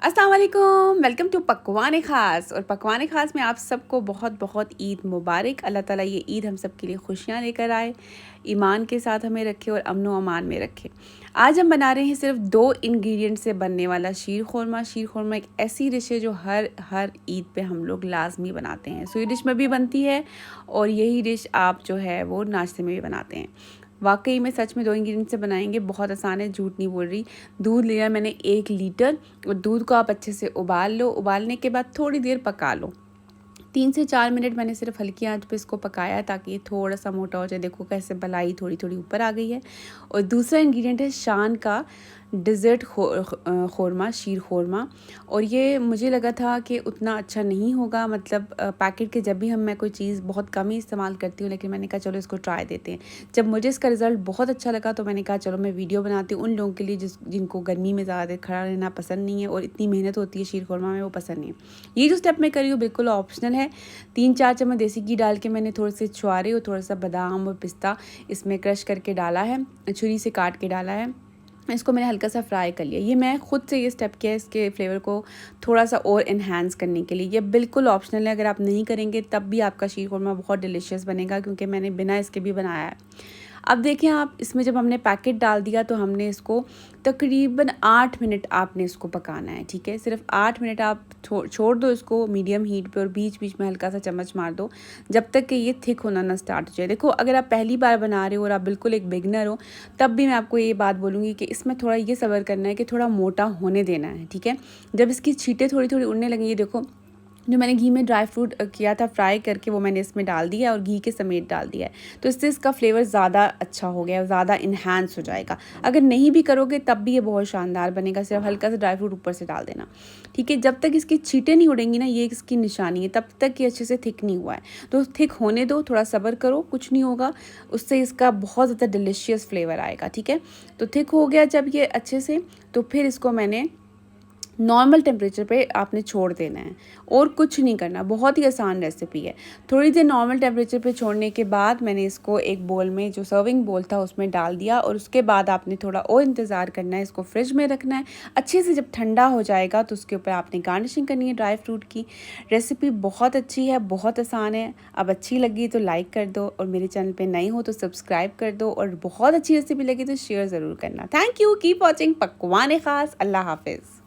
अस्सलाम वालेकुम, welcome to पकवान ख़ास। और पकवान ख़ास में आप सबको बहुत बहुत ईद मुबारक। अल्लाह ताला ये ईद हम सब के लिए खुशियाँ लेकर आए, ईमान के साथ हमें रखे और अमन व अमान में रखे। आज हम बना रहे हैं सिर्फ 2 इंग्रेडिएंट से बनने वाला शीर खुरमा। शीर खुरमा एक ऐसी डिश है जो हर ईद पे हम लोग लाजमी बनाते हैं। स्वीट डिश में भी बनती है और यही डिश आप जो है वो नाश्ते में भी बनाते हैं। वाकई में सच में 2 इंग्रेडिएंट से बनाएंगे, बहुत आसान है, झूठ नहीं बोल रही। दूध लिया मैंने 1 लीटर और दूध को आप अच्छे से उबाल लो। उबालने के बाद थोड़ी देर पका लो। 3 से 4 मिनट मैंने सिर्फ हल्की आंच पे इसको पकाया है ताकि ये थोड़ा सा मोटा हो जाए। देखो कैसे मलाई थोड़ी थोड़ी ऊपर आ गई है। और दूसरा इंग्रेडिएंट है शान का डिज़र्ट ख़ोरमा, शीर ख़ोरमा। और ये मुझे लगा था कि उतना अच्छा नहीं होगा, मतलब पैकेट के जब भी मैं कोई चीज़ बहुत कम ही इस्तेमाल करती हूँ, लेकिन मैंने कहा चलो इसको ट्राई देते हैं। जब मुझे इसका रिज़ल्ट बहुत अच्छा लगा तो मैंने कहा चलो मैं वीडियो बनाती हूँ उन लोगों के लिए जिनको गर्मी में ज़्यादा देर खड़ा रहना पसंद नहीं है और इतनी मेहनत होती है शीर ख़ोरमा में, वो पसंद नहीं है। ये जो स्टेप मैं कर रही हूँ बिल्कुल ऑप्शनल है। 3-4 चम्मच देसी घी डाल के मैंने थोड़े से छुआरे और थोड़ा सा बादाम और पिस्ता इसमें क्रश करके डाला है, छुरी से काट के डाला है। इसको मैंने हल्का सा फ्राई कर लिया। ये मैं खुद से ये स्टेप किया है इसके फ्लेवर को थोड़ा सा और इन्हांस करने के लिए। ये बिल्कुल ऑप्शनल है, अगर आप नहीं करेंगे तब भी आपका शीर खुरमा बहुत डिलीशियस बनेगा, क्योंकि मैंने बिना इसके भी बनाया है। अब देखिए आप, इसमें जब हमने पैकेट डाल दिया तो हमने इसको तकरीबन 8 मिनट आपने इसको पकाना है, ठीक है। सिर्फ 8 मिनट आप छोड़ दो इसको मीडियम हीट पे और बीच बीच में हल्का सा चम्मच मार दो जब तक कि ये थिक होना ना स्टार्ट हो जाए। देखो अगर आप पहली बार बना रहे हो और आप बिल्कुल एक बिगनर हो, तब भी मैं आपको ये बात बोलूँगी कि इसमें थोड़ा ये सब्र करना है कि थोड़ा मोटा होने देना है, ठीक है। जब इसकी छींटें थोड़ी थोड़ी उड़ने लगेंगी, देखो जो मैंने घी में ड्राई फ्रूट किया था फ्राई करके, वो मैंने इसमें डाल दिया और घी के समेत डाल दिया है, तो इससे इसका फ्लेवर ज़्यादा अच्छा हो गया, ज़्यादा इन्हांस हो जाएगा। अगर नहीं भी करोगे तब भी ये बहुत शानदार बनेगा, सिर्फ हल्का सा ड्राई फ्रूट ऊपर से डाल देना, ठीक है। जब तक इसकी छींटें नहीं उड़ेंगी ना, ये इसकी निशानी है, तब तक ये अच्छे से थिक नहीं हुआ है। तो थिक होने दो, थोड़ा सब्र करो, कुछ नहीं होगा, उससे इसका बहुत ज़्यादा डिलीशियस फ्लेवर आएगा, ठीक है। तो थिक हो गया जब ये अच्छे से, तो फिर इसको मैंने नॉर्मल टेम्परेचर पे आपने छोड़ देना है और कुछ नहीं करना। बहुत ही आसान रेसिपी है। थोड़ी देर नॉर्मल टेम्परेचर पे छोड़ने के बाद मैंने इसको एक बोल में, जो सर्विंग बोल था उसमें डाल दिया और उसके बाद आपने थोड़ा और इंतज़ार करना है, इसको फ्रिज में रखना है अच्छे से। जब ठंडा हो जाएगा तो उसके ऊपर आपने गार्निशिंग करनी है ड्राई फ्रूट की। रेसिपी बहुत अच्छी है, बहुत आसान है। अब अच्छी लगी तो लाइक कर दो और मेरे चैनल पर नई हो तो सब्सक्राइब कर दो, और बहुत अच्छी रेसिपी लगी तो शेयर ज़रूर करना। थैंक यू, कीप वॉचिंग पकवान ख़ास। अल्लाह हाफिज़।